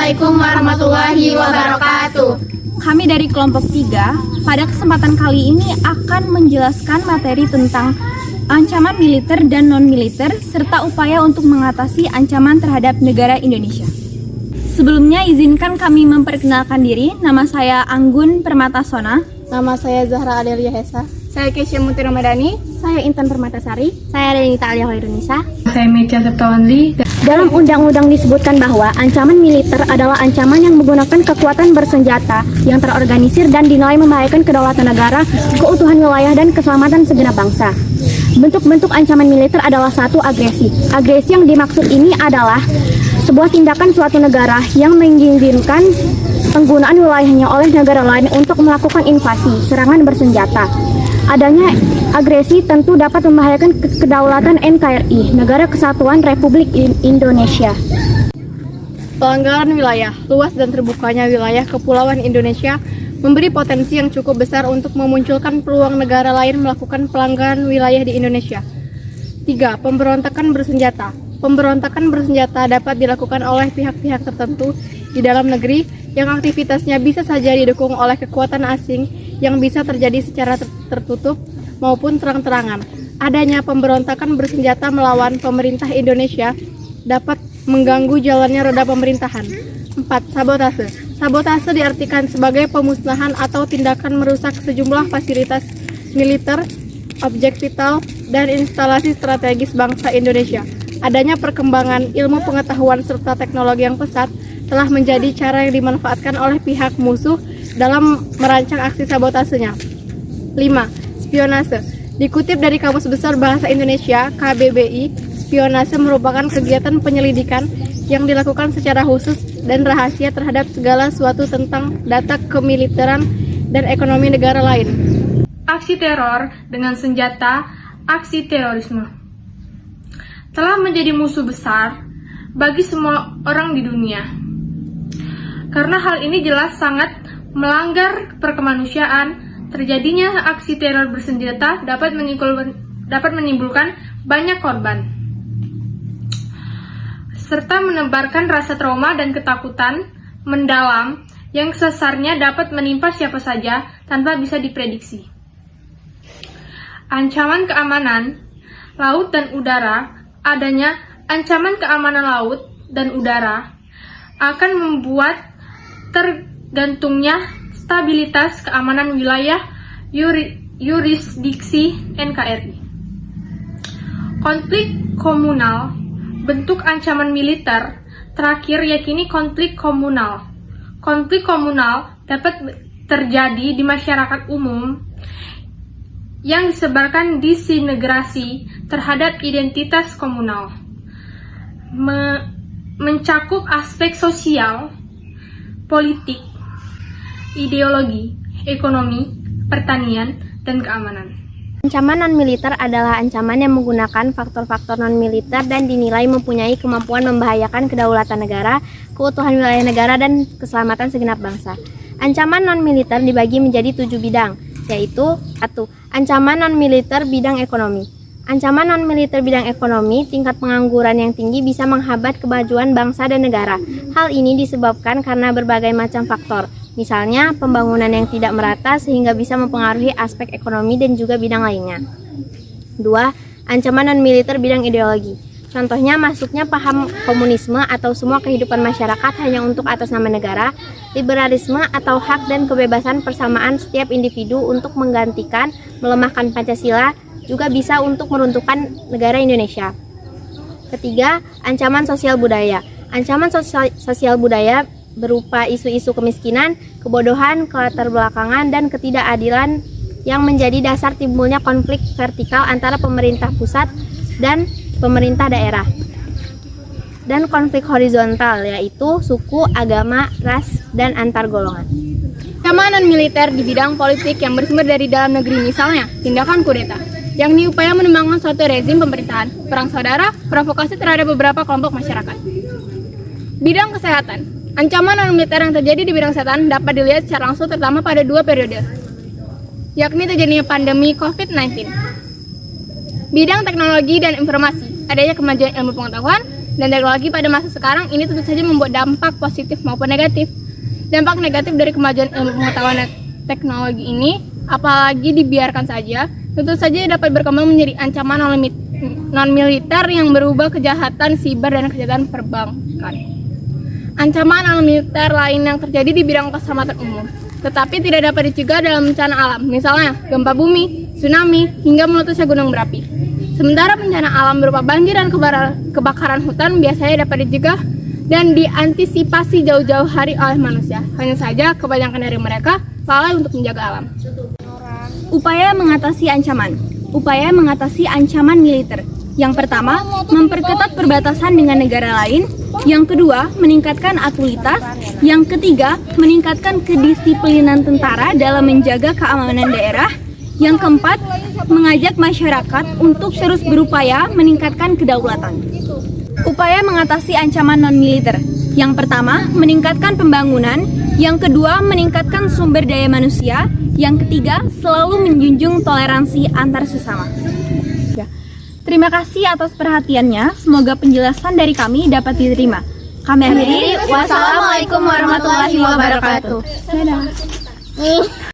Assalamualaikum warahmatullahi wabarakatuh. Kami dari kelompok 3 pada kesempatan kali ini akan menjelaskan materi tentang ancaman militer dan non-militer serta upaya untuk mengatasi ancaman terhadap negara Indonesia. Sebelumnya izinkan kami memperkenalkan diri. Nama saya Anggun Permatasona. Nama saya Zahra Adelia Hesa. Saya Kesya Muti Ramadhani. Saya Intan Permatasari. Saya Renita Alia Hoirunisa. Saya Mecha Septawanli. Dalam undang-undang disebutkan bahwa ancaman militer adalah ancaman yang menggunakan kekuatan bersenjata yang terorganisir dan dinilai membahayakan kedaulatan negara, keutuhan wilayah, dan keselamatan segenap bangsa. Bentuk-bentuk ancaman militer adalah satu, agresi. Agresi yang dimaksud ini adalah sebuah tindakan suatu negara yang menginginkan penggunaan wilayahnya oleh negara lain untuk melakukan invasi, serangan bersenjata. Adanya agresi tentu dapat membahayakan kedaulatan NKRI, Negara Kesatuan Republik Indonesia. Pelanggaran wilayah, luas dan terbukanya wilayah kepulauan Indonesia memberi potensi yang cukup besar untuk memunculkan peluang negara lain melakukan pelanggaran wilayah di Indonesia. 3. Pemberontakan bersenjata. Pemberontakan bersenjata dapat dilakukan oleh pihak-pihak tertentu di dalam negeri yang aktivitasnya bisa saja didukung oleh kekuatan asing yang bisa terjadi secara tertutup maupun terang-terangan. Adanya pemberontakan bersenjata melawan pemerintah Indonesia dapat mengganggu jalannya roda pemerintahan. 4. Sabotase. Sabotase diartikan sebagai pemusnahan atau tindakan merusak sejumlah fasilitas militer, objek vital, dan instalasi strategis bangsa Indonesia. Adanya perkembangan ilmu pengetahuan serta teknologi yang pesat telah menjadi cara yang dimanfaatkan oleh pihak musuh dalam merancang aksi sabotasenya. 5. Spionase. Dikutip dari Kamus Besar Bahasa Indonesia (KBBI), spionase merupakan kegiatan penyelidikan yang dilakukan secara khusus dan rahasia terhadap segala suatu tentang data kemiliteran dan ekonomi negara lain. Aksi teror dengan senjata, aksi terorisme telah menjadi musuh besar bagi semua orang di dunia. Karena hal ini jelas sangat melanggar perkemanusiaan, terjadinya aksi teror bersenjata dapat menimbulkan banyak korban, serta menebarkan rasa trauma dan ketakutan mendalam yang sesarnya dapat menimpa siapa saja tanpa bisa diprediksi. Ancaman keamanan laut dan udara. Adanya ancaman keamanan laut dan udara akan membuat tergantungnya stabilitas keamanan wilayah yurisdiksi NKRI. Konflik komunal. Bentuk ancaman militer terakhir yakni konflik komunal. Konflik komunal dapat terjadi di masyarakat umum yang disebarkan disintegrasi terhadap identitas komunal, mencakup aspek sosial, politik, ideologi, ekonomi, pertanian, dan keamanan. Ancaman non-militer adalah ancaman yang menggunakan faktor-faktor non-militer dan dinilai mempunyai kemampuan membahayakan kedaulatan negara, keutuhan wilayah negara, dan keselamatan segenap bangsa. Ancaman non-militer dibagi menjadi 7 bidang, yaitu 1. Ancaman non-militer bidang ekonomi. Ancaman non-militer bidang ekonomi, tingkat pengangguran yang tinggi bisa menghambat kemajuan bangsa dan negara. Hal ini disebabkan karena berbagai macam faktor, misalnya pembangunan yang tidak merata sehingga bisa mempengaruhi aspek ekonomi dan juga bidang lainnya. 2. Ancaman non-militer bidang ideologi. Contohnya masuknya paham komunisme atau semua kehidupan masyarakat hanya untuk atas nama negara, liberalisme atau hak dan kebebasan persamaan setiap individu untuk menggantikan, melemahkan Pancasila, juga bisa untuk meruntuhkan negara Indonesia. Ketiga, ancaman sosial budaya. Ancaman sosial budaya berupa isu-isu kemiskinan, kebodohan, keterbelakangan, dan ketidakadilan yang menjadi dasar timbulnya konflik vertikal antara pemerintah pusat dan pemerintah daerah. Dan konflik horizontal, yaitu suku, agama, ras, dan antar golongan. Keamanan militer di bidang politik yang bersumber dari dalam negeri, misalnya tindakan kudeta, yakni upaya menumbangkan suatu rezim pemerintahan, perang saudara, provokasi terhadap beberapa kelompok masyarakat. Bidang kesehatan. Ancaman non-militer yang terjadi di bidang kesehatan dapat dilihat secara langsung terutama pada 2 periode, yakni terjadinya pandemi COVID-19. Bidang teknologi dan informasi. Adanya kemajuan ilmu pengetahuan Dan teknologi pada masa sekarang ini tentu saja membuat dampak positif maupun negatif. Dampak negatif dari kemajuan ilmu pengetahuan dan teknologi ini, apalagi dibiarkan saja, tentu saja dapat berkembang menjadi ancaman non-militer yang berubah kejahatan siber dan kejahatan perbankan. Ancaman non-militer lain yang terjadi di bidang keselamatan umum, tetapi tidak dapat dicegah dalam bencana alam, misalnya gempa bumi, tsunami, hingga meletusnya gunung berapi. Sementara bencana alam berupa banjir dan kebakaran hutan biasanya dapat dicegah dan diantisipasi jauh-jauh hari oleh manusia. Hanya saja kebanyakan dari mereka lalai untuk menjaga alam. Upaya mengatasi ancaman. Upaya mengatasi ancaman militer. Yang pertama, memperketat perbatasan dengan negara lain. Yang kedua, meningkatkan akulitas. Yang ketiga, meningkatkan kedisiplinan tentara dalam menjaga keamanan daerah. Yang keempat, mengajak masyarakat untuk terus berupaya meningkatkan kedaulatan. Upaya mengatasi ancaman non-militer. Yang pertama, meningkatkan pembangunan. Yang kedua, meningkatkan sumber daya manusia. Yang ketiga, selalu menjunjung toleransi antar sesama. Terima kasih atas perhatiannya. Semoga penjelasan dari kami dapat diterima. Kami akhiri. Wassalamualaikum warahmatullahi wabarakatuh. Dadah.